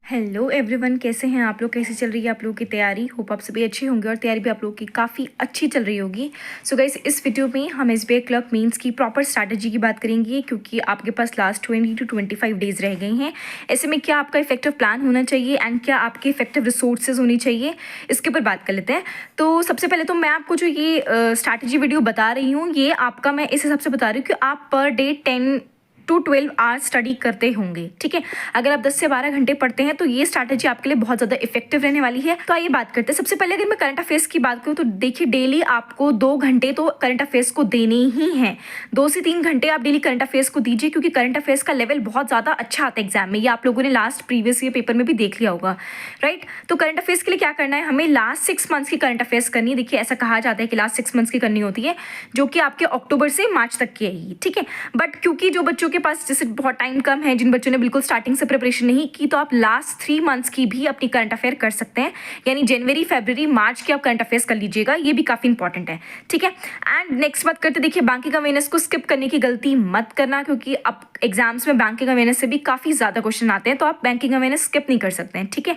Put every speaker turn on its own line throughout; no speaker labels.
Hello everyone, कैसे हैं आप लोग? कैसी चल रही है आप लोगों की तैयारी? होप आप सभी अच्छे होंगे और तैयारी भी आप लोगों की काफ़ी अच्छी चल रही होगी। सो गाइस, इस वीडियो में हम एसबीआई क्लर्क मेंस की प्रॉपर स्ट्रैटेजी की बात करेंगे, क्योंकि आपके पास लास्ट 20 to 25 डेज रह गए हैं। ऐसे में क्या आपका इफेक्टिव प्लान होना चाहिए एंड क्या आपके इफेक्टिव रिसोर्सेज होनी चाहिए, इसके ऊपर बात कर लेते हैं। तो सबसे पहले तो मैं आपको जो ये स्ट्रैटेजी वीडियो बता रही हूँ, ये आपका मैं इस हिसाब से बता रही हूँ कि आप per day 10 to 12 hours study करते होंगे। ठीक है, अगर आप 10 से 12 घंटे पढ़ते हैं तो ये स्ट्रैटेजी आपके लिए बहुत ज़्यादा इफेक्टिव रहने वाली है। तो आइए बात करते हैं। सबसे पहले अगर मैं करंट अफेयर्स की बात करूँ तो देखिए, डेली आपको 2 घंटे तो करंट अफेयर्स को देने ही हैं। 2 से 3 घंटे आप डेली करंट अफेयर्स को दीजिए, क्योंकि करंट अफेयर्स का लेवल बहुत ज़्यादा अच्छा आता है एग्जाम में। ये आप लोगों ने लास्ट प्रीवियस ईयर पेपर में भी देख लिया होगा, राइट? तो करंट अफेयर्स के लिए क्या करना है, हमें लास्ट 6 मंथ्स की करंट अफेयर्स करनी है। देखिए, ऐसा कहा जाता है कि लास्ट 6 मंथ्स की करनी होती है, जो कि आपके अक्टूबर से मार्च तक की है। ठीक है, बट क्योंकि जो बच्चों के पास जैसे बहुत टाइम कम है, जिन बच्चों ने बिल्कुल स्टार्टिंग से प्रिपरेशन नहीं की, तो आप लास्ट 3 मंथ्स की भी अपनी करंट अफेयर कर सकते हैं। यानी जनवरी, फरवरी, मार्च की आप करंट अफेयर्स कर लीजिएगा, ये भी काफी इंपॉर्टेंट है। ठीक है, एंड नेक्स्ट बात करते, देखिए बैंकिंग अवेयरनेस को स्किप करने की गलती मत करना, क्योंकि अब एग्जाम्स में बैंकिंग अवेयरनेस से भी काफी ज्यादा क्वेश्चन आते हैं, तो आप बैंकिंग अवेयरनेस स्किप नहीं कर सकते हैं। ठीक है,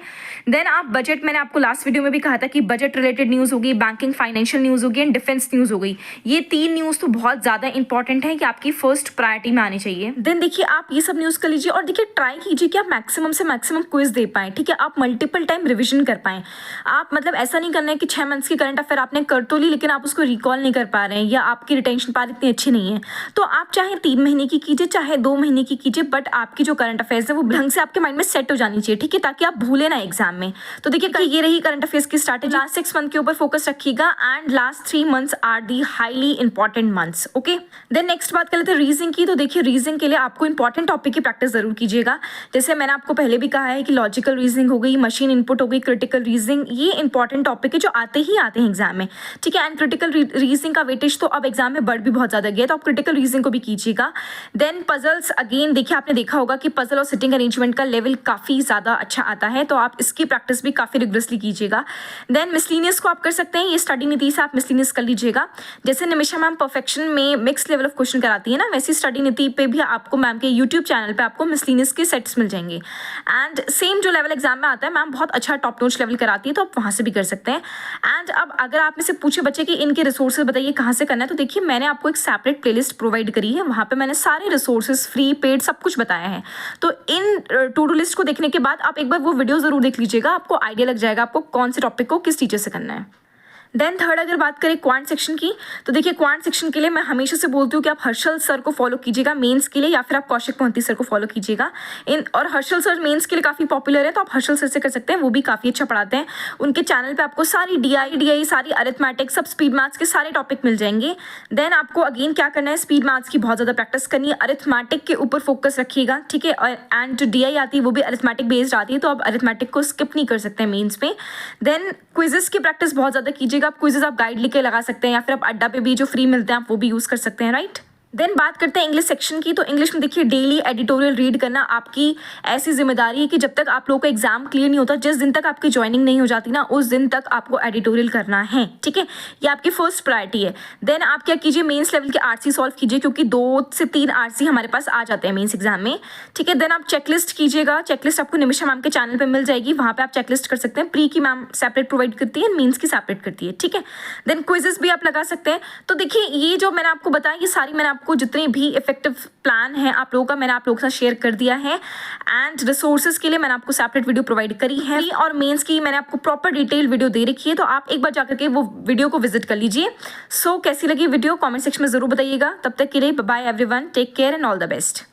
देन आप बजट, मैंने आपको लास्ट वीडियो में भी कहा था कि बजट रिलेटेड न्यूज होगी, बैंकिंग फाइनेंशियल न्यूज होगी एंड डिफेंस न्यूज हो गई। ये 3 न्यूज तो बहुत ज्यादा इंपॉर्टेंट है कि आपकी फर्स्ट प्रायोरिटी में आनी चाहिए। देन देखिए, आप ये सब न्यूज कर लीजिए और देखिए ट्राई कीजिए कि आप मैक्सिमम से मैक्सिमम क्विज दे पाएं। ठीक है, आप मल्टीपल टाइम रिवीजन कर पाएं। आप मतलब ऐसा नहीं करना है कि 6 मंथ्स की करंट अफेयर आपने कर तो ली, लेकिन आप उसको रिकॉल नहीं कर पा रहे हैं या आपकी रिटेंशन पावर इतनी अच्छी नहीं है। तो आप चाहे 3 महीने की कीजिए, चाहे 2 महीने की कीजिए, बट आपकी जो करंट अफेयर्स है वो ढंग से आपके माइंड में सेट हो जानी चाहिए। ठीक है, ताकि आप भूले ना एग्जाम में। तो देखिए, ये रही करंट अफेयर्स की स्ट्रैटेजी। लास्ट 6 मंथ के ऊपर फोकस रखिएगा and last 3 months are the highly important months. Okay, then next बात कर लेते हैं रीजनिंग की। तो देखिए, रीजनिंग के लिए आपको इंपॉर्टेंट टॉपिक की प्रैक्टिस जरूर कीजिएगा। जैसे मैंने आपको पहले भी कहा है कि लॉजिकल रीजनिंग हो गई, मशीन इनपुट हो गई, क्रिटिकल रीजनिंग, ये इंपॉर्टेंट टॉपिक है जो आते ही आते हैं एग्जाम में। ठीक है, एंड क्रिटिकल रीजनिंग का वेटेज तो अब एग्जाम में बढ़ भी बहुत ज्यादा गया है, तो आप क्रिटिकल रीजनिंग को भी कीजिएगा। देन पजल्स, अगेन देखिए, आपने देखा होगा कि पजल और सिटिंग अरेंजमेंट का लेवल काफी ज्यादा अच्छा आता है, तो आप इसकी प्रैक्टिस भी काफी रिगरसली कीजिएगा। देन मिसलिनियस को आप कर सकते हैं, ये स्टडी नीति से आप मिसलिनियस कर लीजिएगा। जैसे निमिषा मैम परफेक्शन में मिक्स लेवल ऑफ क्वेश्चन कराती है ना, वैसी स्टडी नीति पे भी आपको मैम के यूट्यूब चैनल पे आपको मिसलिनियस के सेट्स मिल जाएंगे। एंड सेम जो लेवल एग्जाम में आता है, मैम बहुत अच्छा टॉप नॉच लेवल कराती है, तो आप वहां से भी कर सकते हैं। एंड अब अगर आप में से पूछे बच्चे कि इनके रिसोर्सेज बताइए कहाँ से करना है, तो देखिए, मैंने आपको एक सेपरेट प्लेलिस्ट प्रोवाइड करी है, वहां पे मैंने सारे रिसोर्सेज फ्री पेड सब कुछ बताया है। तो इन टू डू लिस्ट को देखने के बाद आप एक बार वो वीडियो जरूर देख लीजिएगा, आपको आइडिया लग जाएगा आपको कौन से टॉपिक को किस टीचर से करना है। देन थर्ड, अगर बात करें क्वांट सेक्शन की, तो देखिए क्वांट सेक्शन के लिए मैं हमेशा से बोलती हूँ कि आप हर्षल सर को फॉलो कीजिएगा मेंस के लिए, या फिर आप कौशिक मोहंती सर को फॉलो कीजिएगा। और हर्षल सर मेंस के लिए काफ़ी पॉपुलर है, तो आप हर्षल सर से कर सकते हैं, वो भी काफ़ी अच्छा पढ़ाते हैं। उनके चैनल पे आपको सारी DI, सारी अरिथमेटिक, सब स्पीड मैथ्स के सारे टॉपिक मिल जाएंगे। देन आपको अगेन क्या करना है, स्पीड मैथ्स की बहुत ज़्यादा प्रैक्टिस करनी है, अरिथमेटिक के ऊपर फोकस रखिएगा। ठीक है, और एंड जो DI आती है वो भी अरिथमेटिक बेस्ड आती है, तो आप अरिथमेटिक को स्किप नहीं कर सकते हैं मेंस में। देन क्विजेस की प्रैक्टिस बहुत ज़्यादा कीजिएगा। आप क्विजेस आप गाइड लिख के लगा सकते हैं, या फिर आप अड्डा पे भी जो फ्री मिलते हैं आप वो भी यूज कर सकते हैं, राइट? देन बात करते हैं इंग्लिश सेक्शन की। तो इंग्लिश में देखिए, डेली एडिटोरियल रीड करना आपकी ऐसी जिम्मेदारी है कि जब तक आप लोगों का एग्जाम क्लियर नहीं होता, जिस दिन तक आपकी ज्वाइनिंग नहीं हो जाती ना, उस दिन तक आपको एडिटोरियल करना है। ठीक है, ये आपकी फर्स्ट प्रायोरिटी है। देन आप क्या कीजिए, मेंस लेवल के आरसी सॉल्व कीजिए, क्योंकि 2 से 3 आरसी हमारे पास आ जाते हैं मेंस एग्जाम में। ठीक है, देन आप चेकलिस्ट कीजिएगा। चेकलिस्ट आपको निमिषा मैम के चैनल पर मिल जाएगी, वहाँ पे आप चेकलिस्ट कर सकते हैं। प्री की मैम सेपरेट प्रोवाइड करती है, मेंस की सेपरेट करती है। ठीक है, देन क्विजेस भी आप लगा सकते हैं। तो देखिए, ये जो मैंने आपको बताया, ये सारी मैंने आपको जितने भी इफेक्टिव प्लान है आप लोगों का, मैंने आप लोगों के साथ शेयर कर दिया है। एंड रिसोर्सेज के लिए मैंने आपको सेपरेट वीडियो प्रोवाइड करी है, और मेंस की मैंने आपको प्रॉपर डिटेल वीडियो दे रखी है, तो आप एक बार जाकर के वो वीडियो को विजिट कर लीजिए। सो कैसी लगी वीडियो कमेंट सेक्शन में जरूर बताइएगा। तब तक के लिए bye everyone, take care and all the best.